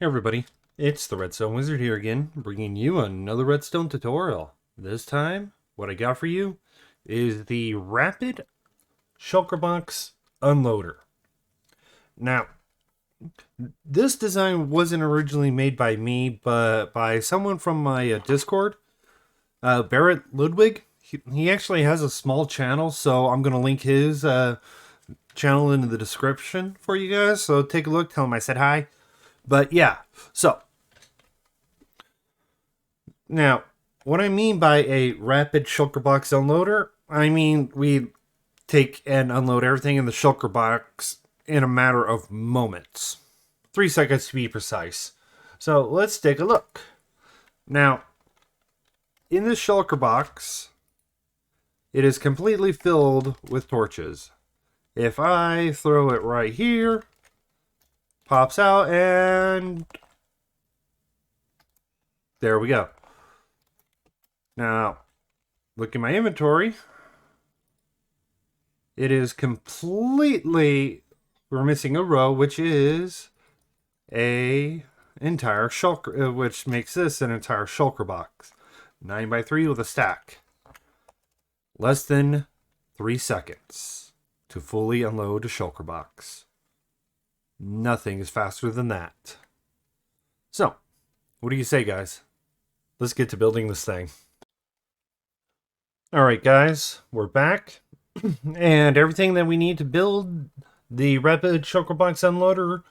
Everybody, it's the Redstone Wizard here again, bringing you another Redstone tutorial. This time, what I got for you is the Rapid Shulker Box Unloader. Now, this design wasn't originally made by me, but by someone from my Discord, Barrett Ludwig. He actually has a small channel, so I'm going to link his channel in the description for you guys. So take a look, tell him I said hi. But yeah, so now what I mean by a rapid shulker box unloader, I mean we take and unload everything in the shulker box in a matter of moments. 3 seconds to be precise. So let's take a look. Now, in this shulker box, it is completely filled with torches. If I throw it right here, pops out, and there we go. Now, look at my inventory. It is completely, we're missing a row, which is a entire shulker, which makes this an entire shulker box. 9x3 with a stack. Less than 3 seconds to fully unload a shulker box. Nothing is faster than that. So, what do you say, guys? Let's get to building this thing. Alright, guys, we're back. And everything that we need to build the Rapid Shulker Box Unloader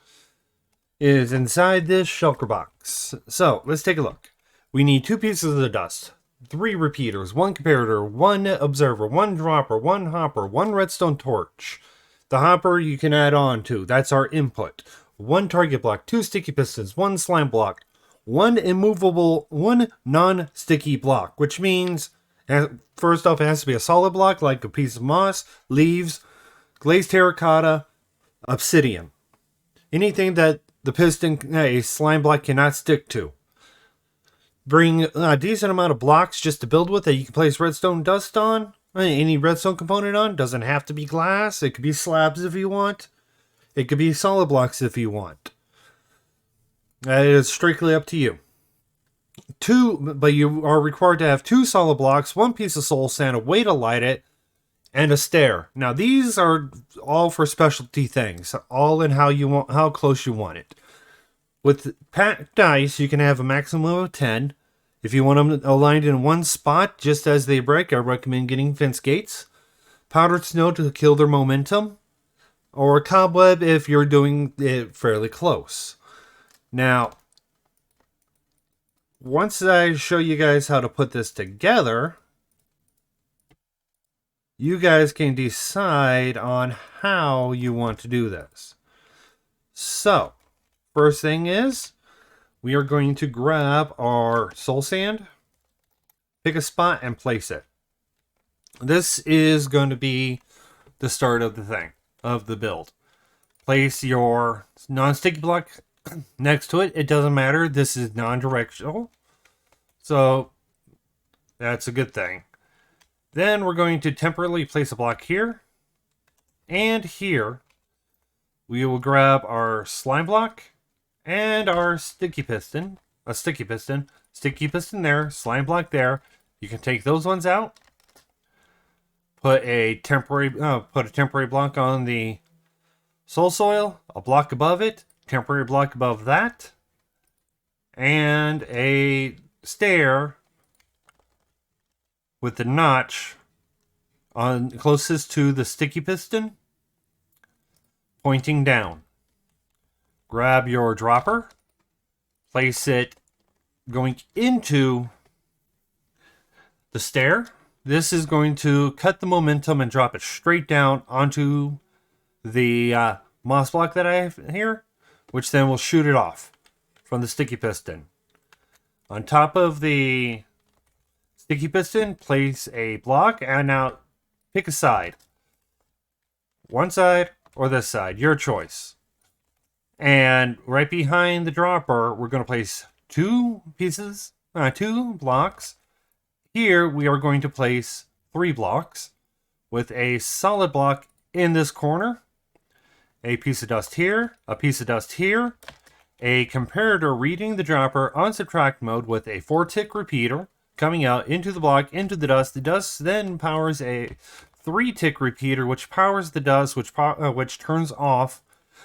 is inside this shulker box. So, let's take a look. We need 2 pieces of dust, 3 repeaters, 1 comparator, 1 observer, 1 dropper, 1 hopper, 1 redstone torch. The hopper you can add on to. That's our input. 1 target block, 2 sticky pistons, 1 slime block, 1 immovable, 1 non-sticky block, which means, first off, it has to be a solid block like a piece of moss, leaves, glazed terracotta, obsidian. Anything that the piston, a slime block cannot stick to. Bring a decent amount of blocks just to build with that you can place redstone dust on. Any redstone component on. Doesn't have to be glass. It could be slabs if you want. It could be solid blocks if you want. It is strictly up to you. But you are required to have 2 solid blocks, 1 piece of soul sand, a way to light it, and a stair. Now these are all for specialty things, all in how close you want it. With packed dice, you can have a maximum of 10. If you want them aligned in one spot, just as they break, I recommend getting fence gates. Powdered snow to kill their momentum. Or cobweb if you're doing it fairly close. Now, once I show you guys how to put this together, you guys can decide on how you want to do this. So, first thing is, we are going to grab our soul sand, pick a spot, and place it. This is going to be the start of the thing, of the build. Place your non-sticky block next to it. It doesn't matter. This is non-directional. So, that's a good thing. Then we're going to temporarily place a block here. And here, we will grab our slime block. And our sticky piston, sticky piston there, slime block there. You can take those ones out. Put a temporary block on the soul soil, a block above it, temporary block above that, and a stair with the notch on closest to the sticky piston, pointing down. Grab your dropper, place it going into the stair. This is going to cut the momentum and drop it straight down onto the moss block that I have here, which then will shoot it off from the sticky piston. On top of the sticky piston, place a block, and now pick a side. One side or this side, your choice. And right behind the dropper, we're going to place 2 blocks. Here, we are going to place 3 blocks with a solid block in this corner, a piece of dust here, a piece of dust here, a comparator reading the dropper on subtract mode with a 4-tick repeater coming out into the block, into the dust. The dust then powers a 3-tick repeater, which powers the dust, which turns off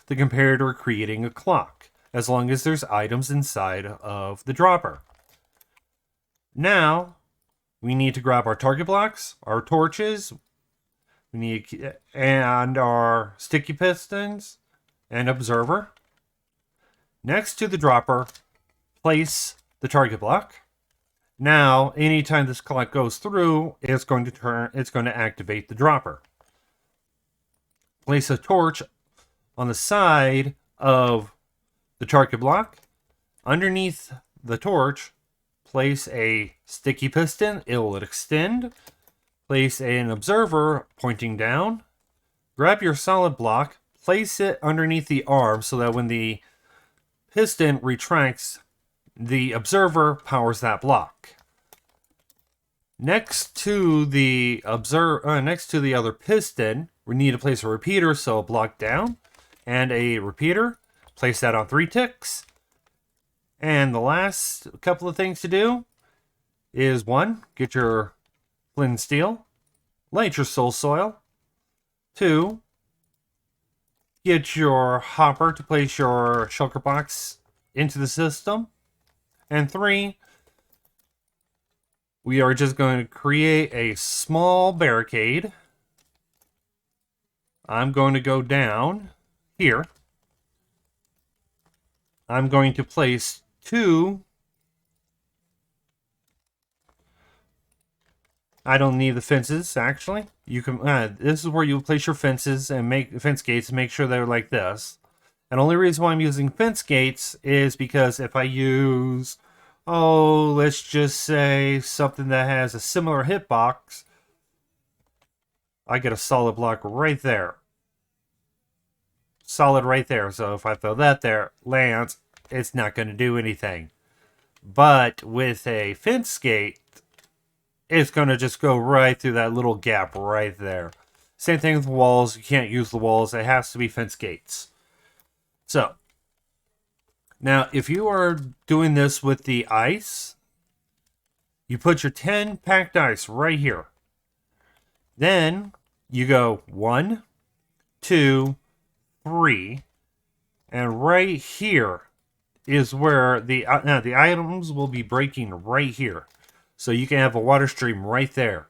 the comparator, creating a clock, as long as there's items inside of the dropper. Now, we need to grab our target blocks, our torches, and our sticky pistons, and observer. Next to the dropper, place the target block. Now, anytime this clock goes through, it's going to activate the dropper. Place a torch on the side of the target block. Underneath the torch, place a sticky piston. It will extend. Place an observer pointing down. Grab your solid block. Place it underneath the arm so that when the piston retracts, the observer powers that block. Next to the other piston, we need to place a repeater, so a block down and a repeater. Place that on 3 ticks. And the last couple of things to do is 1, get your flint and steel, light your soul soil. 2, get your hopper to place your shulker box into the system. And 3, we are just going to create a small barricade. I'm going to go down here. I'm going to place 2. I don't need the fences, actually. You can. This is where you place your fences and make fence gates and make sure they're like this. And only reason why I'm using fence gates is because if I use, let's just say something that has a similar hitbox, I get a solid block right there. Solid right there. So if I throw that there, lands, it's not going to do anything. But with a fence gate, it's going to just go right through that little gap right there. Same thing with walls. You can't use the walls. It has to be fence gates. So, now if you are doing this with the ice, you put your 10 packed ice right here. Then you go 1, 2, 3, and right here is where the items will be breaking right here. So you can have a water stream right there.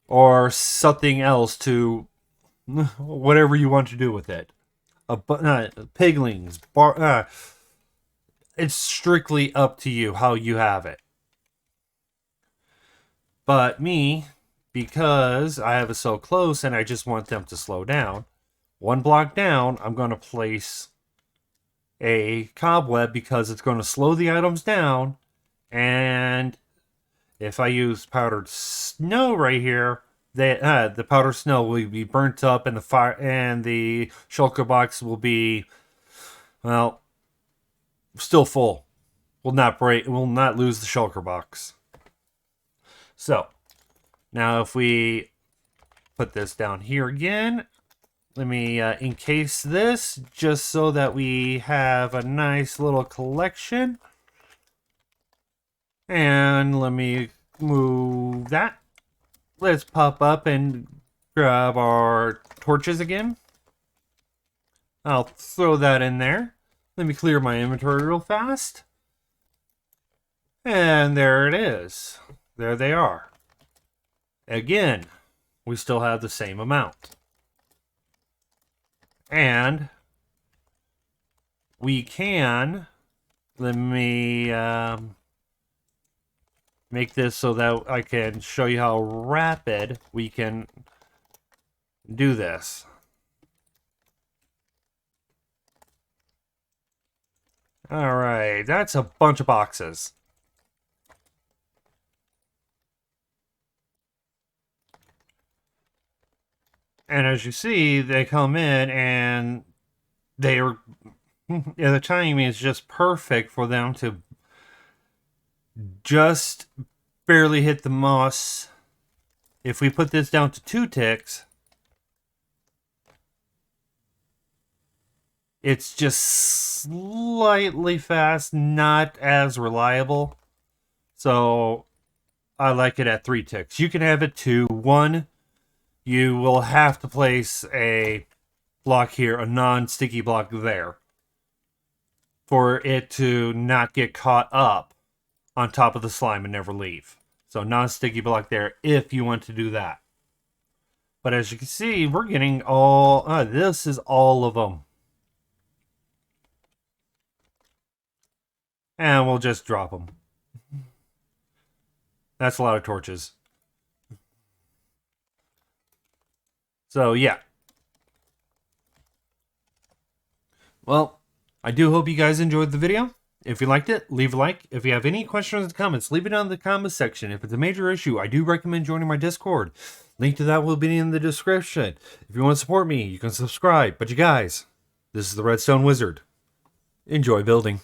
Or something else to whatever you want to do with it. Piglings. It's strictly up to you how you have it. But me, because I have it so close and I just want them to slow down, 1 block down, I'm going to place a cobweb because it's going to slow the items down. And if I use powdered snow right here, the powdered snow will be burnt up, and the shulker box will be, well, still full. Will not break. Will not lose the shulker box. So now if we put this down here again, let me encase this just so that we have a nice little collection. And let me move that. Let's pop up and grab our torches again. I'll throw that in there. Let me clear my inventory real fast. And there it is. There they are. Again, we still have the same amount. And we can, let me make this so that I can show you how rapid we can do this. Alright, that's a bunch of boxes. And as you see, they come in and they're, the timing is just perfect for them to just barely hit the moss. If we put this down to 2 ticks, It's just slightly fast, not as reliable. So I like it at 3 ticks. You can have it to 1. You will have to place a block here, a non-sticky block there, for it to not get caught up on top of the slime and never leave. So non-sticky block there if you want to do that. But as you can see, we're getting all... this is all of them. And we'll just drop them. That's a lot of torches. So, yeah. Well, I do hope you guys enjoyed the video. If you liked it, leave a like. If you have any questions or comments, leave it down in the comments section. If it's a major issue, I do recommend joining my Discord. Link to that will be in the description. If you want to support me, you can subscribe. But you guys, this is the Redstone Wizard. Enjoy building.